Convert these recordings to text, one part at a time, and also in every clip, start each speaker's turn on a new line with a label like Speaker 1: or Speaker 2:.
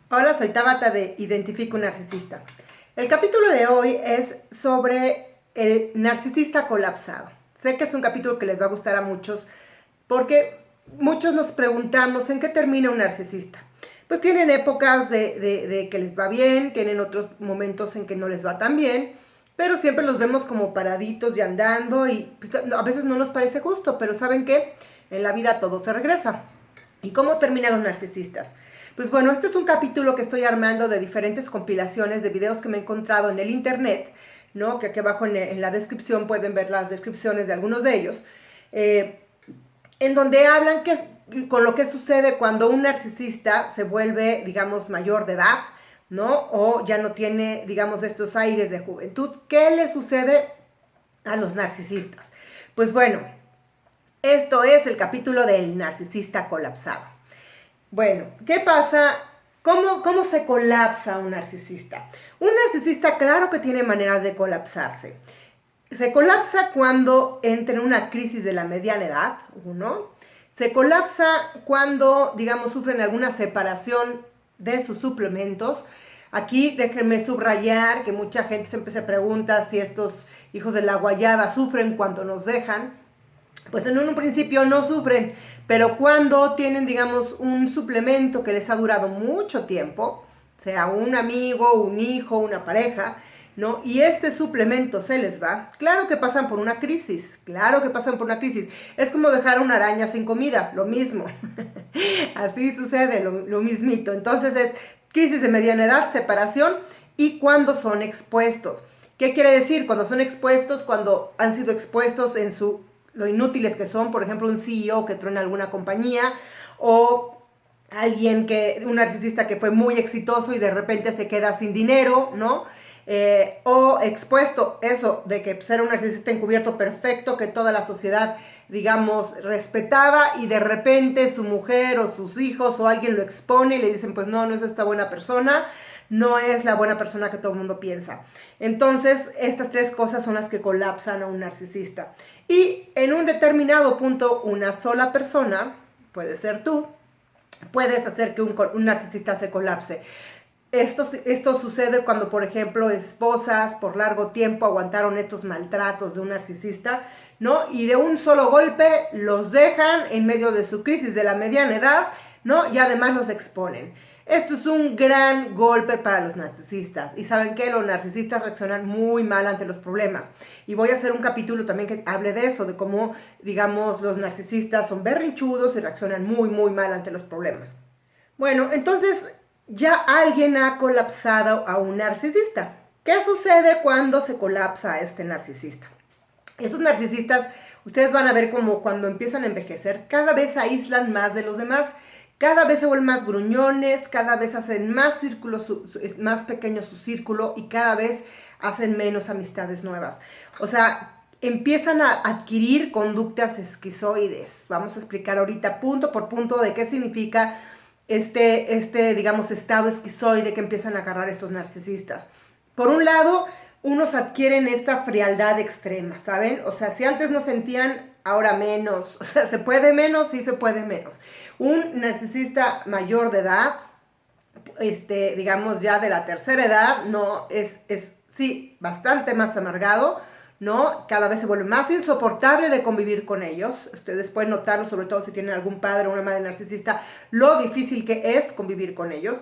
Speaker 1: Hola, soy Tabata de Identifica un Narcisista. El capítulo de hoy es sobre el narcisista colapsado. Sé que es un capítulo que les va a gustar a muchos porque muchos nos preguntamos en qué termina un narcisista. Pues tienen épocas de que les va bien, tienen otros momentos en que no les va tan bien, pero siempre los vemos como paraditos y andando y pues, a veces no nos parece justo, pero ¿saben qué? En la vida todo se regresa. ¿Y cómo terminan los narcisistas? Pues bueno, este es un capítulo que estoy armando de diferentes compilaciones de videos que me he encontrado en el internet, ¿no? Que aquí abajo en la descripción pueden ver las descripciones de algunos de ellos, en donde hablan con lo que sucede cuando un narcisista se vuelve, digamos, mayor de edad, ¿no? O ya no tiene, digamos, estos aires de juventud. ¿Qué le sucede a los narcisistas? Pues bueno, esto es el capítulo del narcisista colapsado. Bueno, ¿qué pasa? ¿Cómo se colapsa un narcisista? Un narcisista, claro que tiene maneras de colapsarse. Se colapsa cuando entra en una crisis de la mediana edad, uno. Se colapsa cuando, digamos, sufren alguna separación de sus suplementos. Aquí déjenme subrayar que mucha gente siempre se pregunta si estos hijos de la guayaba sufren cuando nos dejan. Pues en un principio no sufren, pero cuando tienen, digamos, un suplemento que les ha durado mucho tiempo, sea un amigo, un hijo, una pareja, ¿no? Y este suplemento se les va, claro que pasan por una crisis, claro que pasan por una crisis. Es como dejar una araña sin comida, lo mismo. Así sucede, lo mismito. Entonces es crisis de mediana edad, separación y cuando son expuestos. ¿Qué quiere decir? Cuando son expuestos, cuando han sido expuestos en lo inútiles que son, por ejemplo, un CEO que truena alguna compañía o un narcisista que fue muy exitoso y de repente se queda sin dinero, ¿no? O expuesto eso de que era un narcisista encubierto perfecto que toda la sociedad, digamos, respetaba y de repente su mujer o sus hijos o alguien lo expone y le dicen, pues no es esta buena persona, no es la buena persona que todo el mundo piensa. Entonces, estas tres cosas son las que colapsan a un narcisista. Y en un determinado punto, una sola persona, puede ser tú, puedes hacer que un narcisista se colapse. Esto sucede cuando, por ejemplo, esposas por largo tiempo aguantaron estos maltratos de un narcisista, ¿no? Y de un solo golpe los dejan en medio de su crisis de la mediana edad, ¿no? Y además los exponen. Esto es un gran golpe para los narcisistas. Y saben que los narcisistas reaccionan muy mal ante los problemas. Y voy a hacer un capítulo también que hable de eso, de cómo, digamos, los narcisistas son berrinchudos y reaccionan muy, muy mal ante los problemas. Bueno, entonces ya alguien ha colapsado a un narcisista. ¿Qué sucede cuando se colapsa a este narcisista? Estos narcisistas, ustedes van a ver como cuando empiezan a envejecer, cada vez aíslan más de los demás, cada vez se vuelven más gruñones, cada vez hacen más círculos, es más pequeño su círculo y cada vez hacen menos amistades nuevas. O sea, empiezan a adquirir conductas esquizoides. Vamos a explicar ahorita punto por punto de qué significa digamos, estado esquizoide que empiezan a agarrar estos narcisistas. Por un lado, unos adquieren esta frialdad extrema, ¿saben? O sea, si antes no sentían, ahora menos. O sea, ¿se puede menos? Sí se puede menos. Un narcisista mayor de edad, digamos ya de la tercera edad, no sí, bastante más amargado, ¿no? Cada vez se vuelve más insoportable de convivir con ellos. Ustedes pueden notarlo, sobre todo si tienen algún padre o una madre narcisista, lo difícil que es convivir con ellos.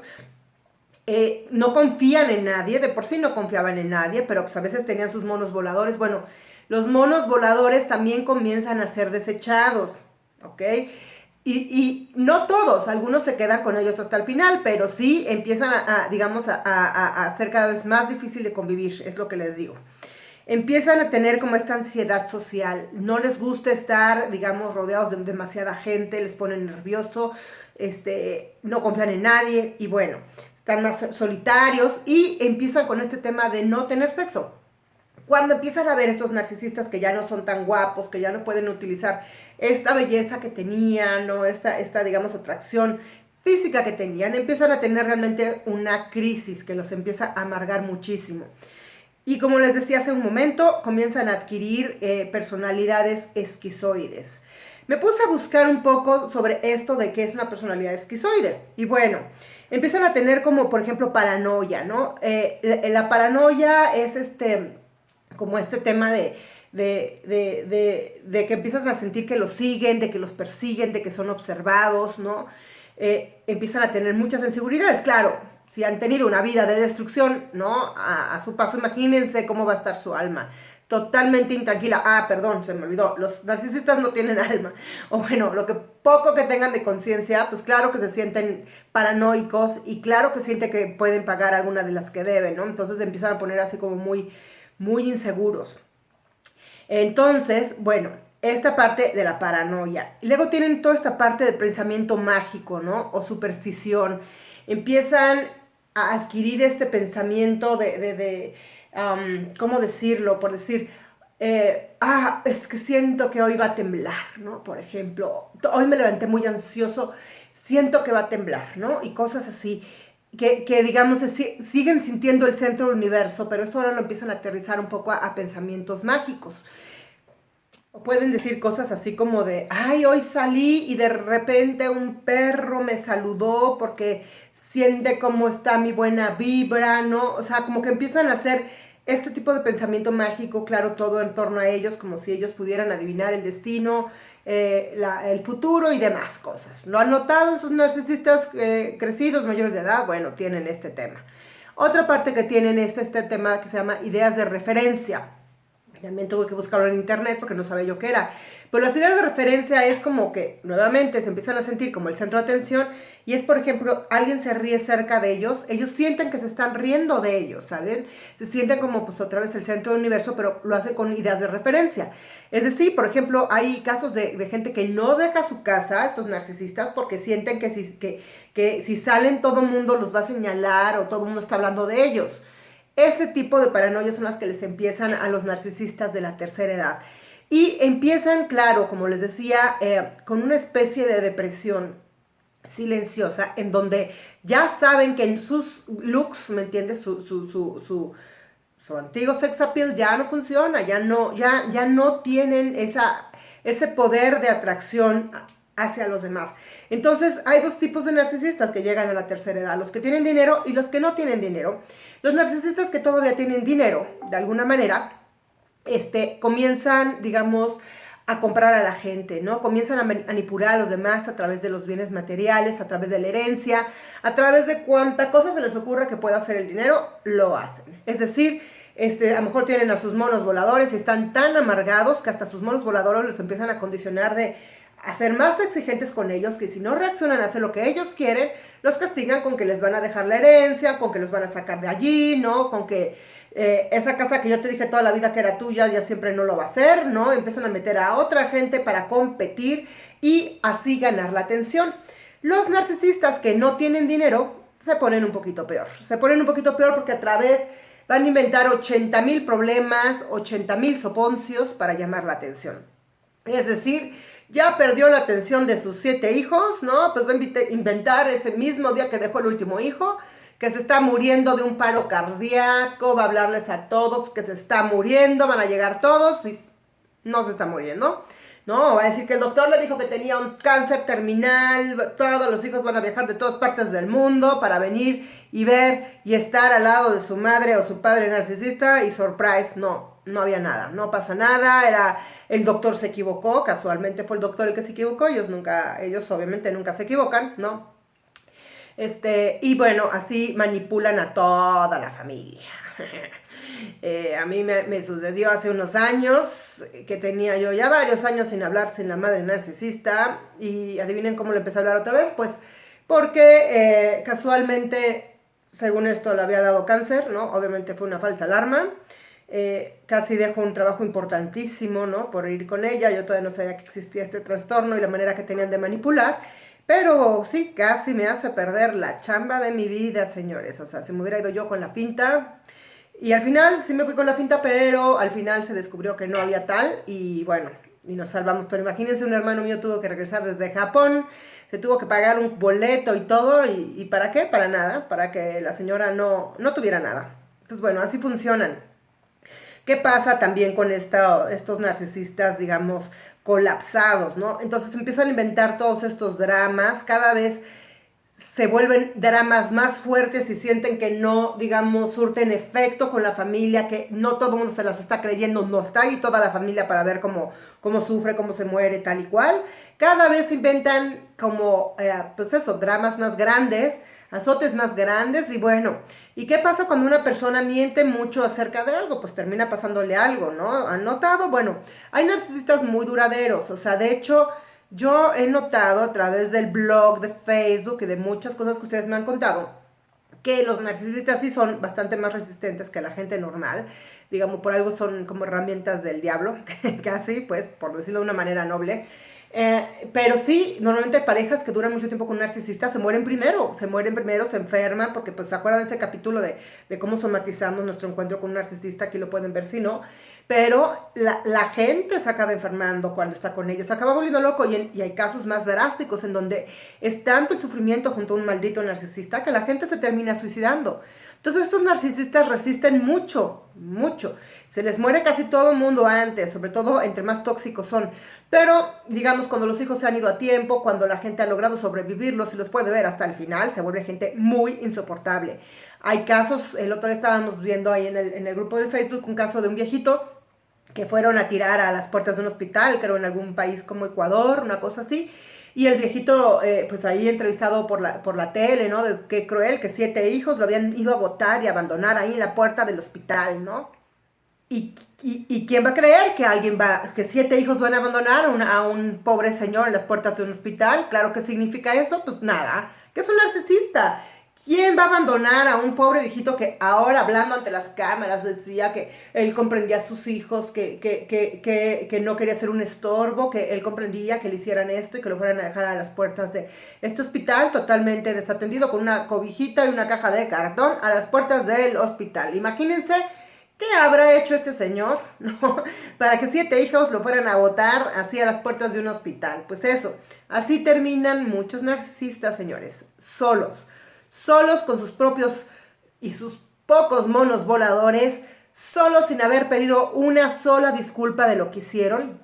Speaker 1: No confían en nadie, de por sí no confiaban en nadie, pero pues a veces tenían sus monos voladores. Bueno, los monos voladores también comienzan a ser desechados, ¿ok? Y no todos, algunos se quedan con ellos hasta el final, pero sí empiezan digamos, a ser cada vez más difícil de convivir, es lo que les digo. Empiezan a tener como esta ansiedad social, no les gusta estar, digamos, rodeados de demasiada gente, les ponen nervioso, no confían en nadie y bueno, están más solitarios y empiezan con este tema de no tener sexo. Cuando empiezan a ver estos narcisistas que ya no son tan guapos, que ya no pueden utilizar esta belleza que tenían, o esta digamos, atracción física que tenían, empiezan a tener realmente una crisis que los empieza a amargar muchísimo. Y como les decía hace un momento, comienzan a adquirir personalidades esquizoides. Me puse a buscar un poco sobre esto de qué es una personalidad esquizoide. Y bueno, empiezan a tener como, por ejemplo, paranoia, ¿no? La paranoia es como este tema de que empiezan a sentir que los siguen, de que los persiguen, de que son observados, ¿no? Empiezan a tener muchas inseguridades, claro. Si han tenido una vida de destrucción, ¿no? A su paso, imagínense cómo va a estar su alma. Totalmente intranquila. Ah, perdón, se me olvidó. Los narcisistas no tienen alma. O bueno, lo que poco que tengan de conciencia, pues claro que se sienten paranoicos y claro que sienten que pueden pagar alguna de las que deben, ¿no? Entonces empiezan a poner así como muy, muy inseguros. Entonces, bueno, esta parte de la paranoia. Y luego tienen toda esta parte del pensamiento mágico, ¿no? O superstición. Empiezan a adquirir este pensamiento ¿cómo decirlo? Por decir, es que siento que hoy va a temblar, ¿no? Por ejemplo, hoy me levanté muy ansioso, siento que va a temblar, ¿no? Y cosas así. Que digamos, siguen sintiendo el centro del universo, pero esto ahora lo empiezan a aterrizar un poco a pensamientos mágicos. O pueden decir cosas así como de, ay, hoy salí y de repente un perro me saludó porque siente cómo está mi buena vibra, ¿no? O sea, como que empiezan a hacer este tipo de pensamiento mágico, claro, todo en torno a ellos, como si ellos pudieran adivinar el destino, el futuro y demás cosas. ¿Lo han notado en sus narcisistas crecidos, mayores de edad? Bueno, tienen este tema. Otra parte que tienen es este tema que se llama ideas de referencia. También tuve que buscarlo en internet porque no sabía yo qué era. Pero las ideas de referencia es como que nuevamente se empiezan a sentir como el centro de atención y es, por ejemplo, alguien se ríe cerca de ellos sienten que se están riendo de ellos, ¿saben? Se sienten como pues otra vez el centro del universo, pero lo hacen con ideas de referencia. Es decir, por ejemplo, hay casos de gente que no deja su casa, estos narcisistas, porque sienten que si salen todo el mundo los va a señalar o todo el mundo está hablando de ellos. Este tipo de paranoias son las que les empiezan a los narcisistas de la tercera edad. Y empiezan, claro, como les decía, con una especie de depresión silenciosa, en donde ya saben que en sus looks, ¿me entiendes? Su antiguo sex appeal ya no funciona, ya no tienen ese poder de atracción hacia los demás. Entonces hay dos tipos de narcisistas que llegan a la tercera edad, los que tienen dinero y los que no tienen dinero. Los narcisistas que todavía tienen dinero, de alguna manera, comienzan, digamos, a comprar a la gente, ¿no? Comienzan a manipular a los demás a través de los bienes materiales, a través de la herencia, a través de cuánta cosa se les ocurra que pueda hacer el dinero, lo hacen. Es decir, a lo mejor tienen a sus monos voladores y están tan amargados que hasta sus monos voladores les empiezan a condicionar de a ser más exigentes con ellos, que si no reaccionan a hacer lo que ellos quieren, los castigan con que les van a dejar la herencia, con que los van a sacar de allí, ¿no? Con que esa casa que yo te dije toda la vida que era tuya, ya siempre no lo va a hacer, ¿no? Empiezan a meter a otra gente para competir y así ganar la atención. Los narcisistas que no tienen dinero se ponen un poquito peor. Se ponen un poquito peor porque a través van a inventar 80,000 problemas, 80,000 soponcios para llamar la atención. Es decir, ya perdió la atención de sus 7 hijos, ¿no? Pues va a inventar ese mismo día que dejó el último hijo, que se está muriendo de un paro cardíaco, va a hablarles a todos que se está muriendo, van a llegar todos y no se está muriendo, ¿no? Va a decir que el doctor le dijo que tenía un cáncer terminal, todos los hijos van a viajar de todas partes del mundo para venir y ver y estar al lado de su madre o su padre narcisista y surprise, no había nada, no pasa nada, el doctor se equivocó, casualmente fue el doctor el que se equivocó, ellos obviamente nunca se equivocan, ¿no? Y bueno, así manipulan a toda la familia. A mí me sucedió hace unos años, que tenía yo ya varios años sin hablar sin la madre narcisista, y adivinen cómo le empecé a hablar otra vez, pues porque casualmente, según esto, le había dado cáncer, ¿no? Obviamente fue una falsa alarma. Casi dejo un trabajo importantísimo, ¿no? Por ir con ella. Yo todavía no sabía que existía este trastorno y la manera que tenían de manipular. Pero sí, casi me hace perder la chamba de mi vida, señores. O sea, si me hubiera ido yo con la finta. Y al final, sí me fui con la finta, pero al final se descubrió que no había tal. Y bueno, y nos salvamos. Pero imagínense, un hermano mío tuvo que regresar desde Japón. Se tuvo que pagar un boleto y todo. ¿Y para qué? Para nada. Para que la señora no tuviera nada. Entonces, bueno, así funcionan. ¿Qué pasa también con estos narcisistas, digamos, colapsados, ¿no? Entonces empiezan a inventar todos estos dramas, cada vez se vuelven dramas más fuertes y sienten que no, digamos, surten efecto con la familia, que no todo el mundo se las está creyendo, no está ahí toda la familia para ver cómo sufre, cómo se muere, tal y cual. Cada vez inventan como, pues eso, dramas más grandes, azotes más grandes y bueno, ¿y qué pasa cuando una persona miente mucho acerca de algo? Pues termina pasándole algo, ¿no? ¿Han notado? Bueno, hay narcisistas muy duraderos, o sea, de hecho, yo he notado a través del blog, de Facebook y de muchas cosas que ustedes me han contado, que los narcisistas sí son bastante más resistentes que la gente normal. Digamos, por algo son como herramientas del diablo, casi, pues, por decirlo de una manera noble. Pero sí, normalmente parejas que duran mucho tiempo con un narcisista se mueren primero, se enferman, porque pues se acuerdan de ese capítulo de cómo somatizamos nuestro encuentro con un narcisista, aquí lo pueden ver si no, pero la gente se acaba enfermando cuando está con ellos, se acaba volviendo loco y hay casos más drásticos en donde es tanto el sufrimiento junto a un maldito narcisista que la gente se termina suicidando. Entonces estos narcisistas resisten mucho, mucho. Se les muere casi todo el mundo antes, sobre todo entre más tóxicos son. Pero, digamos, cuando los hijos se han ido a tiempo, cuando la gente ha logrado sobrevivirlos y los puede ver hasta el final, se vuelve gente muy insoportable. Hay casos, el otro día estábamos viendo ahí en el grupo de Facebook un caso de un viejito que fueron a tirar a las puertas de un hospital, creo en algún país como Ecuador, una cosa así. Y el viejito, pues ahí entrevistado por la tele, ¿no? De qué cruel, que 7 hijos lo habían ido a botar y abandonar ahí en la puerta del hospital, ¿no? ¿Y quién va a creer que que 7 hijos van a abandonar a un pobre señor en las puertas de un hospital? Claro, ¿qué significa eso? Pues nada, que es un narcisista. ¿Quién va a abandonar a un pobre viejito que ahora hablando ante las cámaras decía que él comprendía a sus hijos, que no quería ser un estorbo, que él comprendía que le hicieran esto y que lo fueran a dejar a las puertas de este hospital totalmente desatendido con una cobijita y una caja de cartón a las puertas del hospital? Imagínense qué habrá hecho este señor, ¿no? Para que 7 hijos lo fueran a botar así a las puertas de un hospital. Pues eso, así terminan muchos narcisistas, señores, solos con sus propios y sus pocos monos voladores, solos sin haber pedido una sola disculpa de lo que hicieron,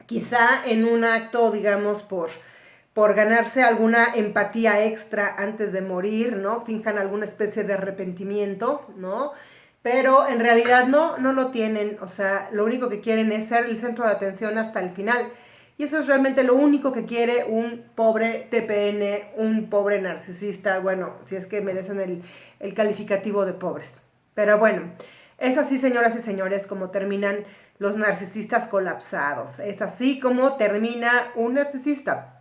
Speaker 1: quizá en un acto, digamos, por ganarse alguna empatía extra antes de morir, ¿no? Finjan alguna especie de arrepentimiento, ¿no? Pero en realidad no lo tienen, o sea, lo único que quieren es ser el centro de atención hasta el final. Y eso es realmente lo único que quiere un pobre TPN, un pobre narcisista, bueno, si es que merecen el calificativo de pobres. Pero bueno, es así, señoras y señores, como terminan los narcisistas colapsados. Es así como termina un narcisista.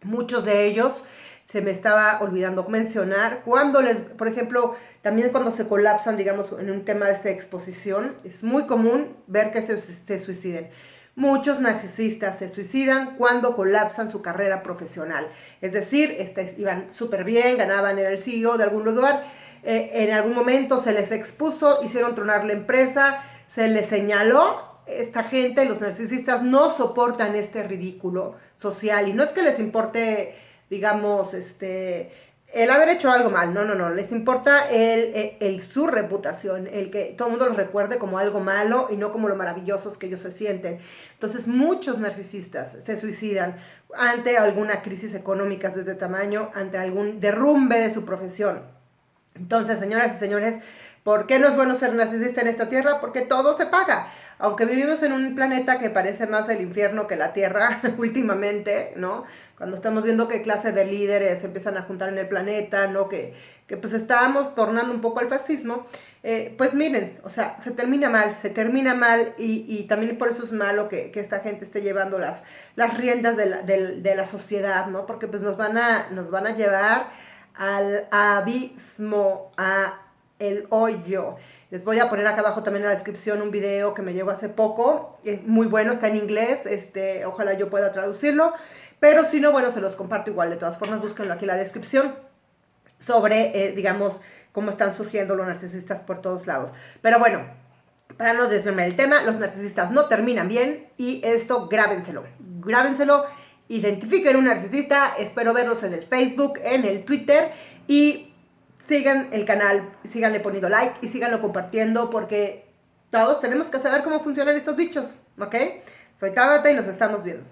Speaker 1: Muchos de ellos, se me estaba olvidando mencionar, por ejemplo, también cuando se colapsan, digamos, en un tema de esta exposición, es muy común ver que se suiciden. Muchos narcisistas se suicidan cuando colapsan su carrera profesional. Es decir, iban súper bien, ganaban, era el CEO de algún lugar, en algún momento se les expuso, hicieron tronar la empresa, se les señaló. Esta gente, los narcisistas, no soportan este ridículo social. Y no es que les importe, digamos, el haber hecho algo mal, no, les importa su reputación, el que todo el mundo los recuerde como algo malo y no como lo maravillosos que ellos se sienten. Entonces muchos narcisistas se suicidan ante alguna crisis económica de este tamaño, ante algún derrumbe de su profesión. Entonces, señoras y señores, ¿por qué no es bueno ser narcisista en esta tierra? Porque todo se paga. Aunque vivimos en un planeta que parece más el infierno que la tierra últimamente, ¿no? Cuando estamos viendo qué clase de líderes se empiezan a juntar en el planeta, ¿no? Que pues estábamos tornando un poco al fascismo. Pues miren, o sea, se termina mal y también por eso es malo que esta gente esté llevando las riendas de la sociedad, ¿no? Porque pues nos van a llevar al abismo, a el hoyo. Les voy a poner acá abajo también en la descripción un video que me llegó hace poco, es muy bueno, está en inglés, ojalá yo pueda traducirlo, pero si no, bueno, se los comparto igual, de todas formas búsquenlo aquí en la descripción, sobre, digamos, cómo están surgiendo los narcisistas por todos lados. Pero bueno, para no desviarme del tema, los narcisistas no terminan bien y esto grábenselo, identifiquen un narcisista, espero verlos en el Facebook, en el Twitter y sigan el canal, síganle poniendo like y síganlo compartiendo porque todos tenemos que saber cómo funcionan estos bichos, ¿ok? Soy Tabata y nos estamos viendo.